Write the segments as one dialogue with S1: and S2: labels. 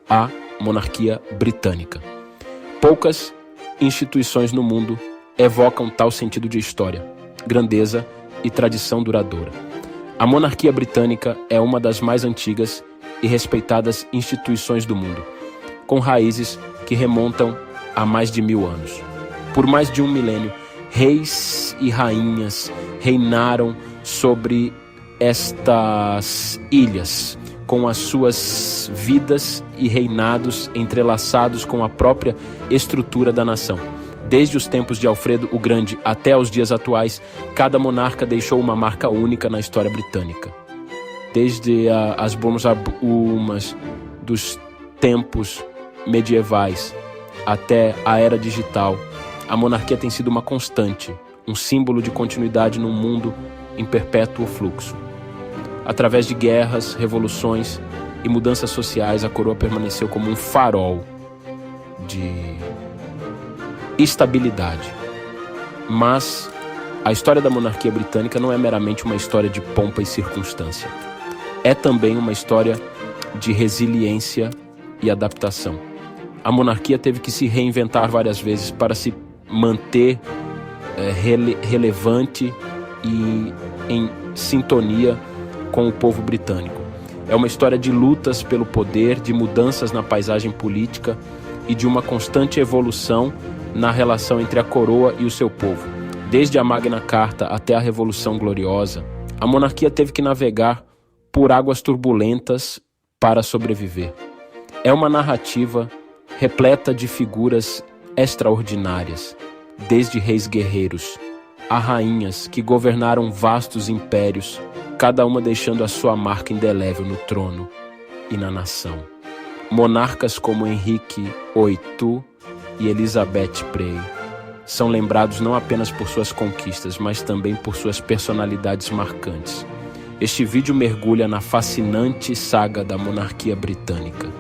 S1: a monarquia britânica. Poucas instituições no mundo evocam tal sentido de história, grandeza e tradição duradoura. A monarquia britânica é uma das mais antigas e respeitadas instituições do mundo, com raízes que remontam a mais de 1000 anos. Por mais de um milênio, reis e rainhas reinaram sobre estas ilhas, com as suas vidas e reinados entrelaçados com a própria estrutura da nação. Desde os tempos de Alfredo o Grande até os dias atuais, cada monarca deixou uma marca única na história britânica. Desde as Bomas dos tempos medievais até a era digital, a monarquia tem sido uma constante, um símbolo de continuidade num mundo em perpétuo fluxo. Através de guerras, revoluções e mudanças sociais, a coroa permaneceu como um farol de estabilidade. Mas a história da monarquia britânica não é meramente uma história de pompa e circunstância. É também uma história de resiliência e adaptação. A monarquia teve que se reinventar várias vezes para se manter relevante e em sintonia com o povo britânico. É uma história de lutas pelo poder, de mudanças na paisagem política e de uma constante evolução na relação entre a coroa e o seu povo. Desde a Magna Carta até a Revolução Gloriosa, a monarquia teve que navegar por águas turbulentas para sobreviver. É uma narrativa repleta de figuras extraordinárias, desde reis guerreiros a rainhas que governaram vastos impérios, cada uma deixando a sua marca indelével no trono e na nação. Monarcas como Henrique VIII e Elizabeth Prey são lembrados não apenas por suas conquistas, mas também por suas personalidades marcantes. Este vídeo mergulha na fascinante saga da monarquia britânica,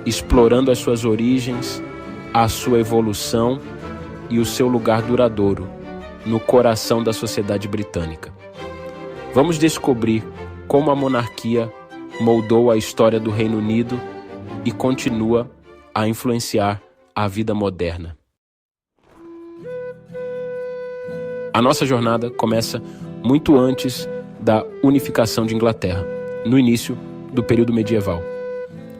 S1: explorando as suas origens, a sua evolução e o seu lugar duradouro no coração da sociedade britânica. Vamos descobrir como a monarquia moldou a história do Reino Unido e continua a influenciar a vida moderna. A nossa jornada começa muito antes da unificação de Inglaterra, no início do período medieval.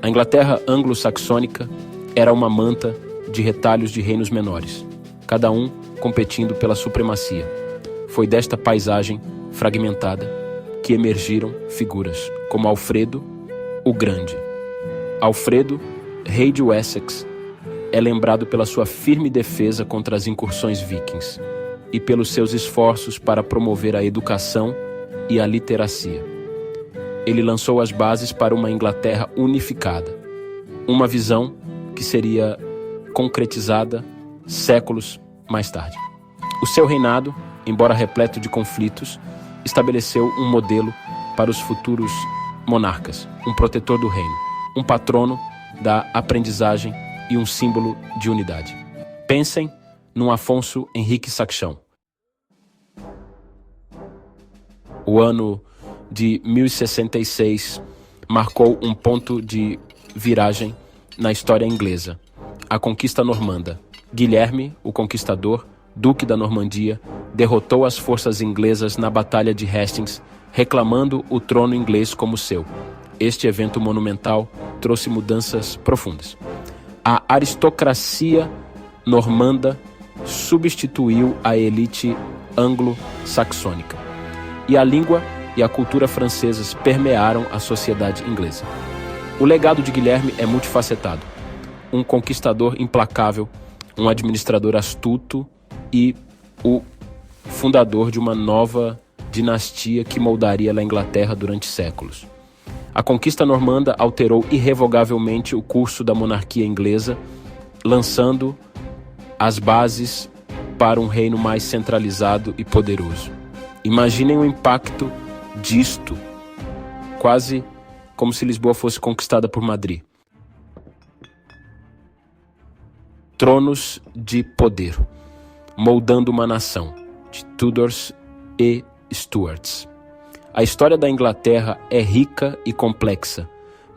S1: A Inglaterra anglo-saxônica era uma manta de retalhos de reinos menores, cada um competindo pela supremacia. Foi desta paisagem fragmentada que emergiram figuras como Alfredo o Grande. Alfredo, rei de Wessex, é lembrado pela sua firme defesa contra as incursões vikings e pelos seus esforços para promover a educação e a literacia. Ele lançou as bases para uma Inglaterra unificada, uma visão que seria concretizada séculos mais tarde. O seu reinado, embora repleto de conflitos, estabeleceu um modelo para os futuros monarcas, um protetor do reino, um patrono da aprendizagem e um símbolo de unidade. Pensem num Afonso Henrique Sachão. O ano de 1066 marcou um ponto de viragem na história inglesa, a conquista normanda. Guilherme, o Conquistador, duque da Normandia, derrotou as forças inglesas na Batalha de Hastings, reclamando o trono inglês como seu. Este evento monumental trouxe mudanças profundas. A aristocracia normanda substituiu a elite anglo-saxônica, e a língua e a cultura francesas permearam a sociedade inglesa. O legado de Guilherme é multifacetado. Um conquistador implacável, um administrador astuto e o fundador de uma nova dinastia que moldaria a Inglaterra durante séculos. A conquista normanda alterou irrevogavelmente o curso da monarquia inglesa, lançando as bases para um reino mais centralizado e poderoso. Imaginem o impacto disto, quase como se Lisboa fosse conquistada por Madrid. Tronos de poder, moldando uma nação, de Tudors e Stuarts. A história da Inglaterra é rica e complexa,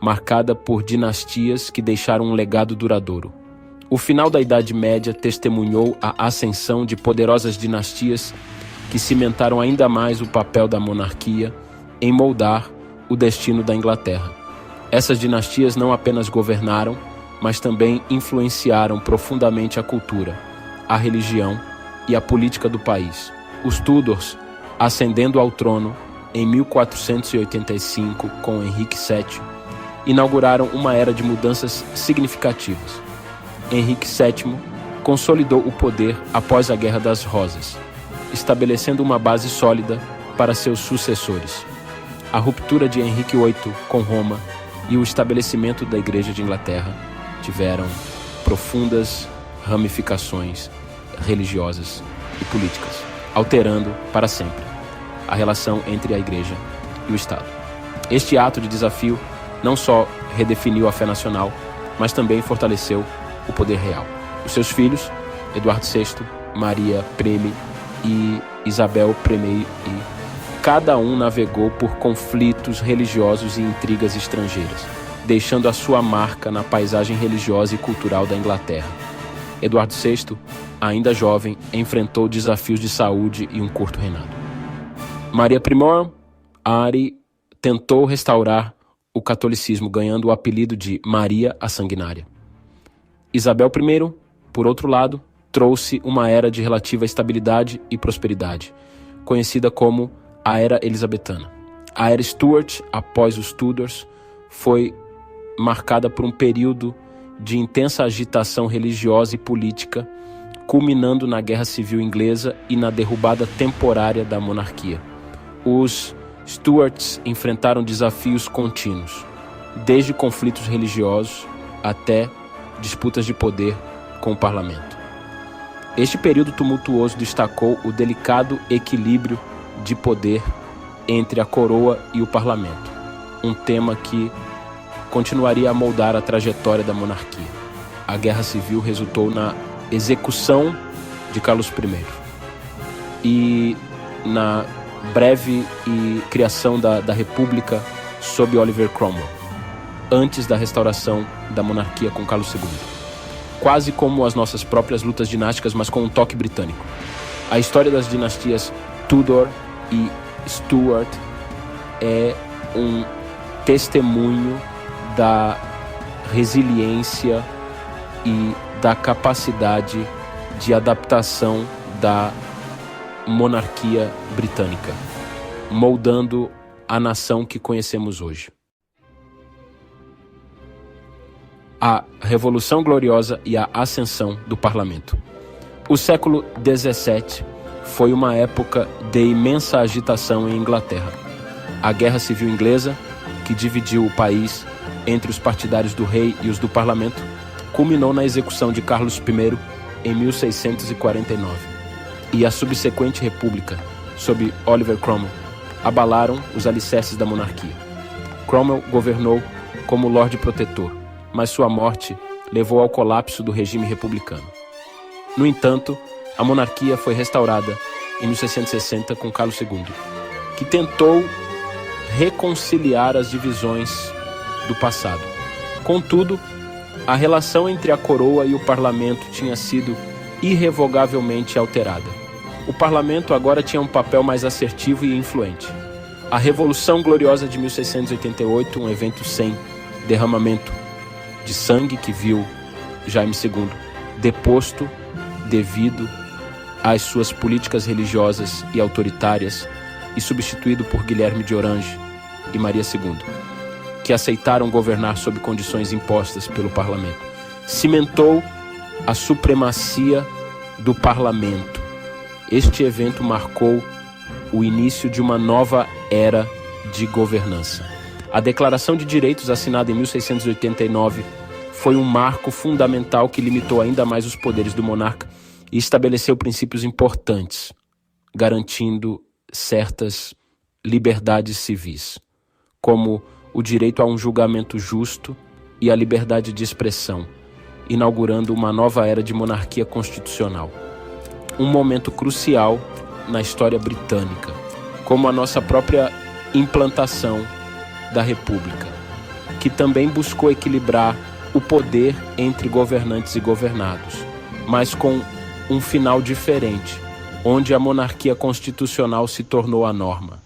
S1: marcada por dinastias que deixaram um legado duradouro. O final da Idade Média testemunhou a ascensão de poderosas dinastias que cimentaram ainda mais o papel da monarquia em moldar o destino da Inglaterra. Essas dinastias não apenas governaram, mas também influenciaram profundamente a cultura, a religião e a política do país. Os Tudors, ascendendo ao trono em 1485 com Henrique VII, inauguraram uma era de mudanças significativas. Henrique VII consolidou o poder após a Guerra das Rosas, estabelecendo uma base sólida para seus sucessores. A ruptura de Henrique VIII com Roma e o estabelecimento da Igreja de Inglaterra tiveram profundas ramificações religiosas e políticas, alterando para sempre a relação entre a Igreja e o Estado. Este ato de desafio não só redefiniu a fé nacional, mas também fortaleceu o poder real. Os seus filhos, Eduardo VI, Maria Preme e Isabel Preme, cada um navegou por conflitos religiosos e intrigas estrangeiras, deixando a sua marca na paisagem religiosa e cultural da Inglaterra. Eduardo VI, ainda jovem, enfrentou desafios de saúde e um curto reinado. Maria Primor Ari tentou restaurar o catolicismo, ganhando o apelido de Maria a Sanguinária. Isabel I, por outro lado, trouxe uma era de relativa estabilidade e prosperidade, conhecida como a Era Elisabetana. A Era Stuart, após os Tudors, foi marcada por um período de intensa agitação religiosa e política, culminando na Guerra Civil Inglesa e na derrubada temporária da monarquia. Os Stuarts enfrentaram desafios contínuos, desde conflitos religiosos até disputas de poder com o parlamento. Este período tumultuoso destacou o delicado equilíbrio de poder entre a coroa e o parlamento, um tema que continuaria a moldar a trajetória da monarquia. A Guerra Civil resultou na execução de Carlos I e na breve criação da República sob Oliver Cromwell, antes da restauração da monarquia com Carlos II. Quase como as nossas próprias lutas dinásticas, mas com um toque britânico. A história das dinastias Tudor e Stuart é um testemunho da resiliência e da capacidade de adaptação da monarquia britânica, moldando a nação que conhecemos hoje. A Revolução Gloriosa e a ascensão do parlamento. O século XVII foi uma época de imensa agitação em Inglaterra. A Guerra Civil Inglesa, que dividiu o país entre os partidários do rei e os do parlamento, culminou na execução de Carlos I em 1649. E a subsequente república, sob Oliver Cromwell, abalaram os alicerces da monarquia. Cromwell governou como Lorde Protetor, mas sua morte levou ao colapso do regime republicano. No entanto, a monarquia foi restaurada em 1660 com Carlos II, que tentou reconciliar as divisões do passado. Contudo, a relação entre a coroa e o parlamento tinha sido irrevogavelmente alterada. O parlamento agora tinha um papel mais assertivo e influente. A Revolução Gloriosa de 1688, um evento sem derramamento de sangue que viu Jaime II deposto devido às suas políticas religiosas e autoritárias e substituído por Guilherme de Orange e Maria II, que aceitaram governar sob condições impostas pelo parlamento. Cimentou a supremacia do parlamento. Este evento marcou o início de uma nova era de governança. A Declaração de Direitos, assinada em 1689, foi um marco fundamental que limitou ainda mais os poderes do monarca e estabeleceu princípios importantes, garantindo certas liberdades civis, como o direito a um julgamento justo e a liberdade de expressão, inaugurando uma nova era de monarquia constitucional. Um momento crucial na história britânica, como a nossa própria implantação da República. que também buscou equilibrar o poder entre governantes e governados, mas com um final diferente, onde a monarquia constitucional se tornou a norma.